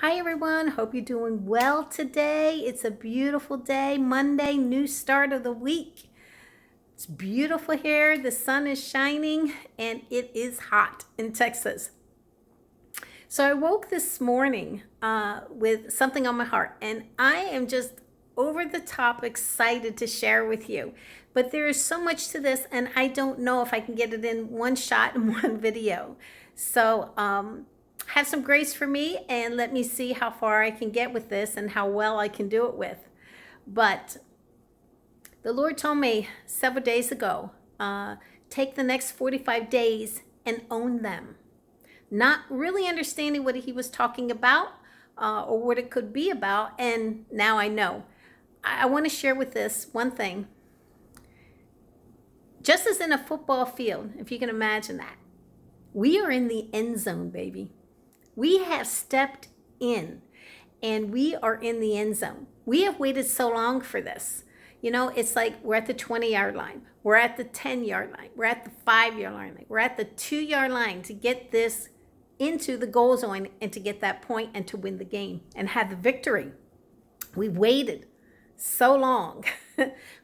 Hi everyone, hope you're doing well today. It's a beautiful day, Monday, new start of the week. It's beautiful here, the sun is shining, and it is hot in Texas. So I woke this morning with something on my heart, and I am just over the top excited to share with you. But there is so much to this, and I don't know if I can get it in one shot in one video. So have some grace for me, and let me see how far I can get with this and how well I can do it with. But the Lord told me several days ago, take the next 45 days and own them. Not really understanding what he was talking about or what it could be about. And now I know. I want to share with this one thing. Just as in a football field, if you can imagine that, we are in the end zone, baby. We have stepped in and we are in the end zone. We have waited so long for this. You know, it's like we're at the 20-yard line. We're at the 10-yard line. We're at the 5-yard line. We're at the 2-yard line to get this into the goal zone and to get that point and to win the game and have the victory. We waited so long.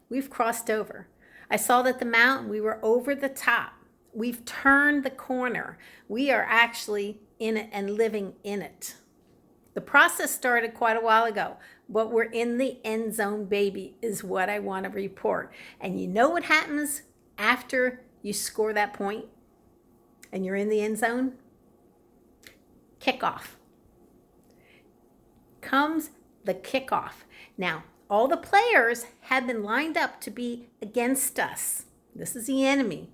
We've crossed over. I saw that the mountain, we were over the top. We've turned the corner. We are actually in it and living in it. The process started quite a while ago, but we're in the end zone, baby, is what I want to report. And you know what happens after you score that point and you're in the end zone? Kickoff. Comes the kickoff. Now, all the players have been lined up to be against us. This is the enemy.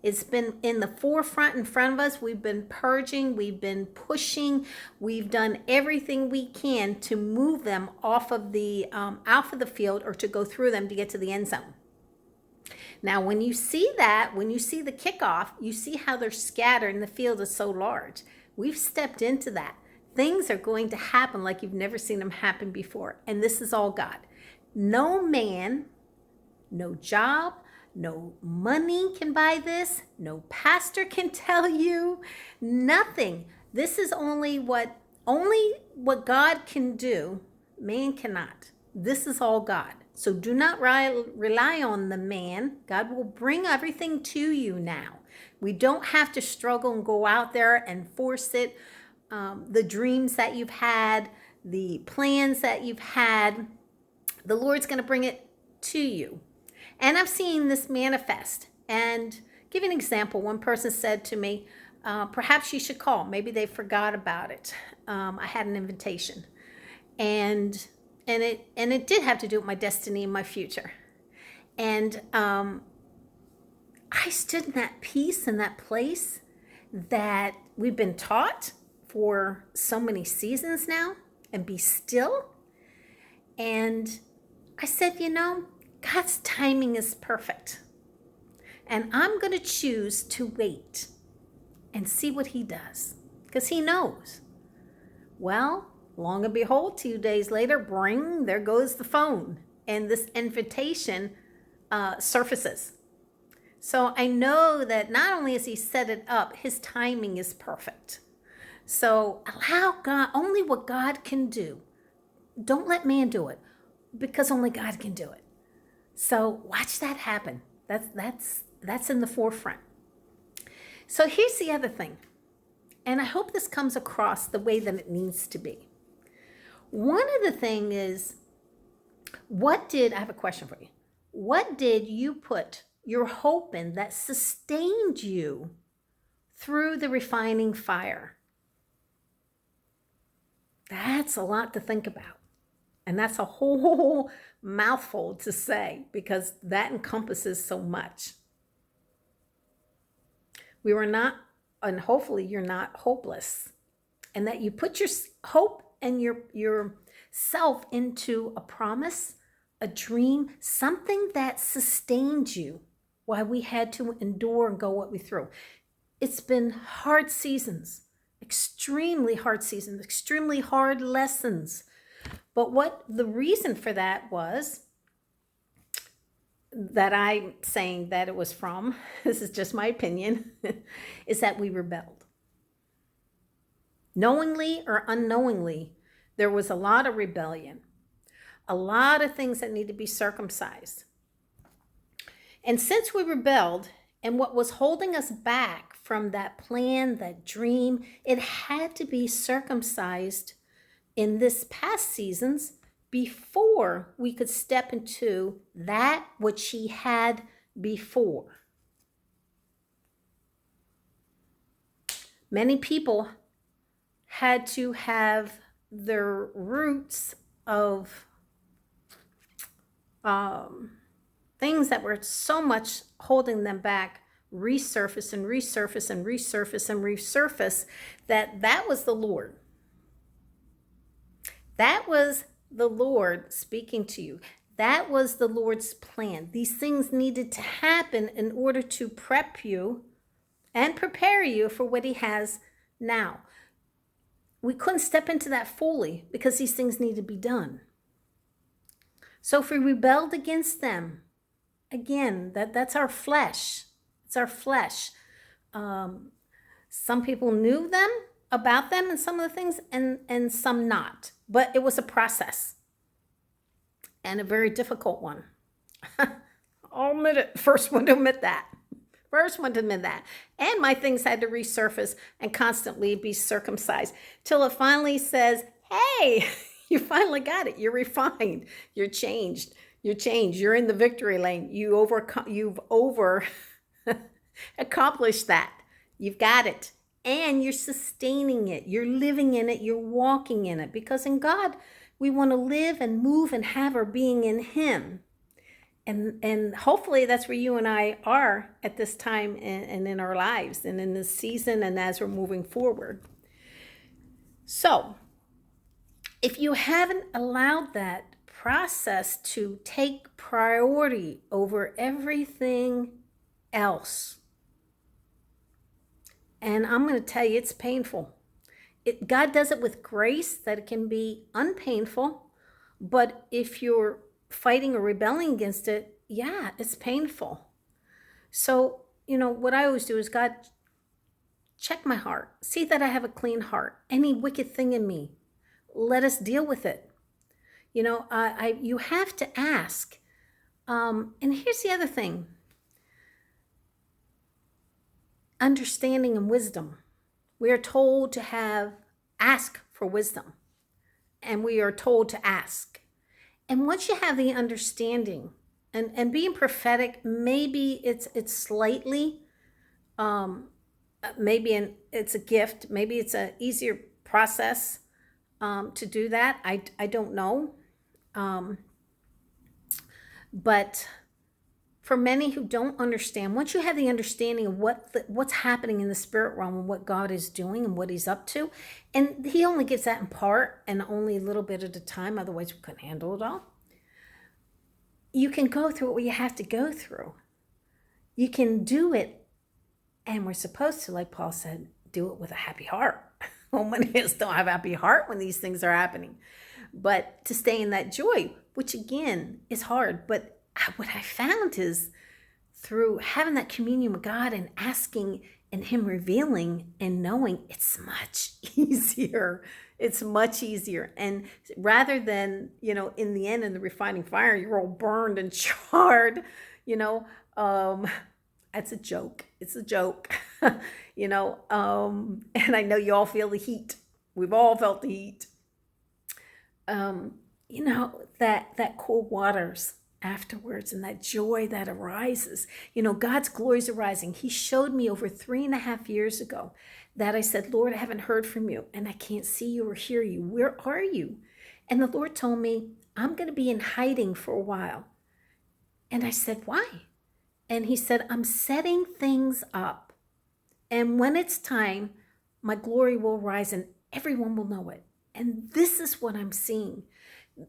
It's been in the forefront in front of us. We've been purging, we've been pushing, we've done everything we can to move them off of the field or to go through them to get to the end zone. Now, when you see that, when you see the kickoff, you see how they're scattered and the field is so large. We've stepped into that. Things are going to happen like you've never seen them happen before. And this is all God. No man, no job, no money can buy this. No pastor can tell you. Nothing. This is only what God can do. Man cannot. This is all God. So do not rely on the man. God will bring everything to you now. We don't have to struggle and go out there and force it. The dreams that you've had, the plans that you've had, the Lord's going to bring it to you. And I've seen this manifest. And give you an example. One person said to me, perhaps you should call. Maybe they forgot about it. I had an invitation. And it did have to do with my destiny and my future. And I stood in that peace and that place that we've been taught for so many seasons now, and be still. And I said, you know, God's timing is perfect. And I'm going to choose to wait and see what he does, because he knows. Well, long and behold, 2 days later, bring, there goes the phone. And this invitation surfaces. So I know that not only has he set it up, his timing is perfect. So allow God, only what God can do. Don't let man do it, because only God can do it. So watch that happen. That's in the forefront. So here's the other thing. And I hope this comes across the way that it needs to be. One of the things is, I have a question for you. What did you put your hope in that sustained you through the refining fire? That's a lot to think about. And that's a whole mouthful to say, because that encompasses so much. We were not, and hopefully you're not hopeless. And that you put your hope and yourself into a promise, a dream, something that sustained you while we had to endure and go what we through. It's been hard seasons. Extremely hard seasons, extremely hard lessons. But what the reason for that was, that I'm saying that it was from, this is just my opinion, is that we rebelled. Knowingly or unknowingly, There was a lot of rebellion, a lot of things that need to be circumcised. And since we rebelled, and what was holding us back from that plan, that dream, it had to be circumcised in this past seasons before we could step into that which he had before. Many people had to have their roots of things that were so much holding them back resurface and resurface and resurface and resurface, that was the Lord. That was the Lord speaking to you. That was the Lord's plan. These things needed to happen in order to prep you and prepare you for what he has now. We couldn't step into that fully because these things need to be done. So if we rebelled against them, again, that's our flesh. It's our flesh. Some people knew them, about them and some of the things, and some not. But it was a process and a very difficult one. I'll admit it. First one to admit that. And my things had to resurface and constantly be circumcised till it finally says, hey, you finally got it. You're refined. You're changed. You're in the victory lane. You've accomplished that. You've got it. And you're sustaining it. You're living in it. You're walking in it. Because in God, we want to live and move and have our being in him. And hopefully that's where you and I are at this time and in our lives and in this season and as we're moving forward. So if you haven't allowed that process to take priority over everything else, and I'm going to tell you, it's painful. God does it with grace that it can be unpainful, but if you're fighting or rebelling against it, yeah, it's painful. So, what I always do is, God, check my heart. See that I have a clean heart. Any wicked thing in me, let us deal with it. You have to ask. And here's the other thing. Understanding and wisdom. We are told to ask for wisdom. And we are told to ask. And once you have the understanding and being prophetic, maybe it's slightly, it's a gift. Maybe it's an easier process to do that. I don't know. But for many who don't understand, once you have the understanding of what's happening in the spirit realm and what God is doing and what he's up to, and he only gives that in part and only a little bit at a time, otherwise we couldn't handle it all. You can go through what you have to go through. You can do it, and we're supposed to, like Paul said, do it with a happy heart. Well, many of us don't have a happy heart when these things are happening. But to stay in that joy, which again is hard, but what I found is through having that communion with God and asking and him revealing and knowing, it's much easier. It's much easier. And rather than, in the end, in the refining fire, you're all burned and charred, that's a joke. It's a joke, and I know you all feel the heat. We've all felt the heat. That cool waters afterwards and that joy that arises. God's glory is arising. He showed me over 3.5 years ago that I said, Lord, I haven't heard from you and I can't see you or hear you. Where are you? And the Lord told me, I'm going to be in hiding for a while. And I said, why? And he said, I'm setting things up. And when it's time, my glory will rise and everyone will know it. And this is what I'm seeing.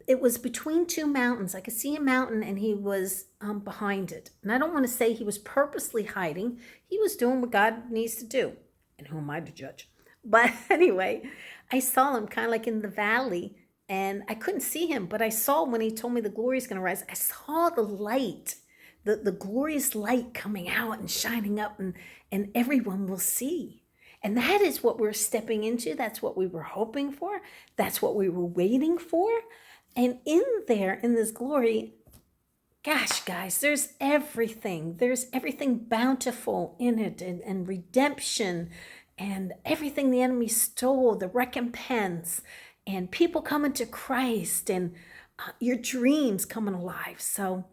It was between two mountains. I could see a mountain and he was behind it. And I don't want to say he was purposely hiding. He was doing what God needs to do. And who am I to judge? But anyway, I saw him kind of like in the valley and I couldn't see him. But I saw when he told me the glory is going to rise, I saw the light, the glorious light coming out and shining up and everyone will see. And that is what we're stepping into. That's what we were hoping for. That's what we were waiting for. And in there, in this glory, gosh, guys, there's everything. There's everything bountiful in it, and redemption, and everything the enemy stole, the recompense, and people coming to Christ, and your dreams coming alive. So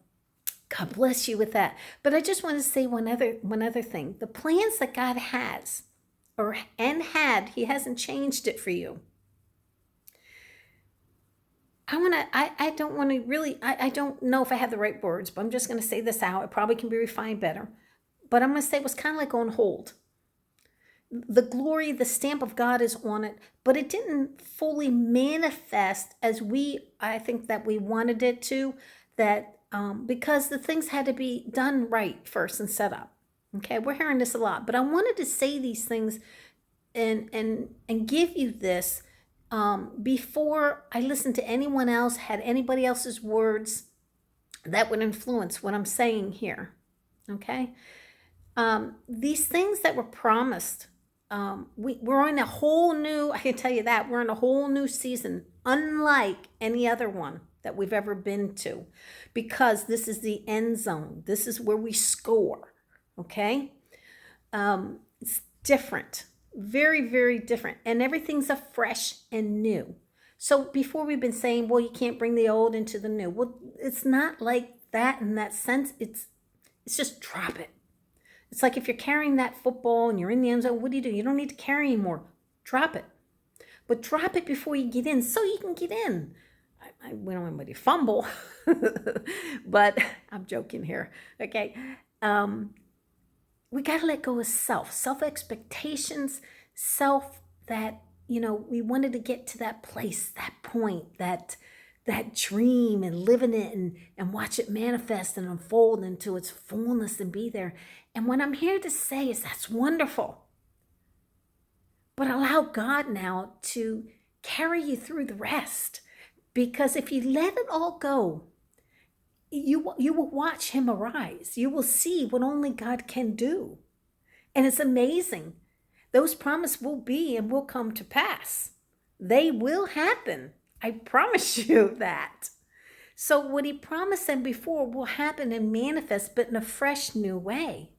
God bless you with that. But I just want to say one other thing. The plans that God has, he hasn't changed it for you. I don't want to really, I don't know if I have the right words, but I'm just going to say this out. It probably can be refined better. But I'm going to say it was kind of like on hold. The glory, the stamp of God is on it, but it didn't fully manifest as I think that we wanted it to, because the things had to be done right first and set up. Okay, we're hearing this a lot, but I wanted to say these things and give you this before I listened to anyone else, had anybody else's words that would influence what I'm saying here. Okay, these things that were promised, we're in a whole new, I can tell you that, we're in a whole new season, unlike any other one that we've ever been to, because this is the end zone. This is where we score, okay? It's different, very, very different, and everything's afresh and new. So before we've been saying, well, you can't bring the old into the new. Well, it's not like that in that sense. It's just drop it. It's like if you're carrying that football and you're in the end zone, what do? You don't need to carry anymore. Drop it. But drop it before you get in so you can get in. We don't want anybody to fumble, but I'm joking here, okay? We got to let go of self-expectations, that, we wanted to get to that place, that point, that dream, and live in it and watch it manifest and unfold into its fullness and be there. And what I'm here to say is that's wonderful. But allow God now to carry you through the rest. Because if you let it all go, you will watch him arise. You will see what only God can do. And it's amazing. Those promises will be and will come to pass. They will happen. I promise you that. So what he promised them before will happen and manifest, but in a fresh new way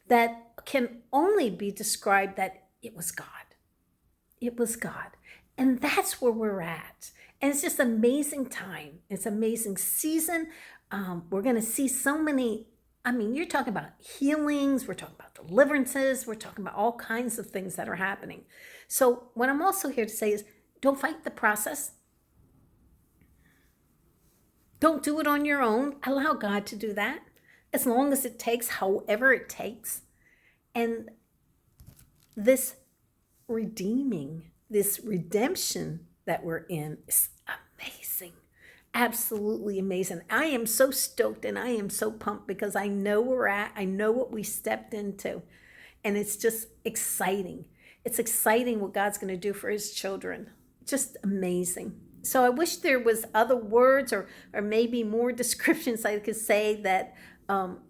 that can only be described that it was God. It was God. And that's where we're at. And it's just amazing time. It's amazing season. We're going to see so many, you're talking about healings. We're talking about deliverances. We're talking about all kinds of things that are happening. So what I'm also here to say is don't fight the process. Don't do it on your own. Allow God to do that as long as it takes, however it takes. And this redeeming, this redemption that we're in is amazing. Absolutely amazing. I am so stoked and I am so pumped because I know where we're at. I know what we stepped into. And it's just exciting. It's exciting what God's going to do for his children. Just amazing. So I wish there was other words or maybe more descriptions I could say that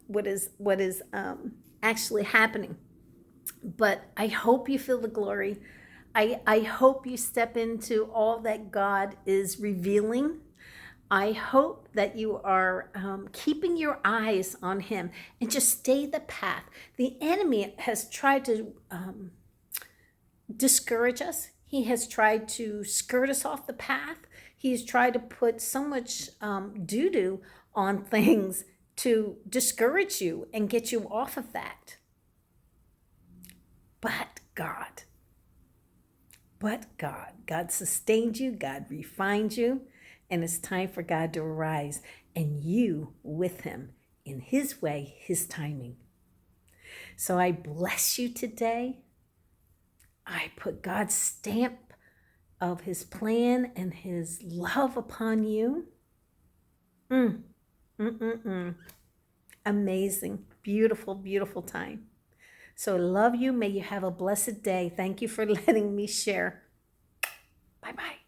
what is actually happening. But I hope you feel the glory. I hope you step into all that God is revealing. I hope that you are keeping your eyes on him and just stay the path. The enemy has tried to discourage us. He has tried to skirt us off the path. He's tried to put so much doo-doo on things to discourage you and get you off of that. But God sustained you, God refined you, and it's time for God to arise and you with him in his way, his timing. So I bless you today. I put God's stamp of his plan and his love upon you. Amazing, beautiful, beautiful time. So I love you. May you have a blessed day. Thank you for letting me share. Bye-bye.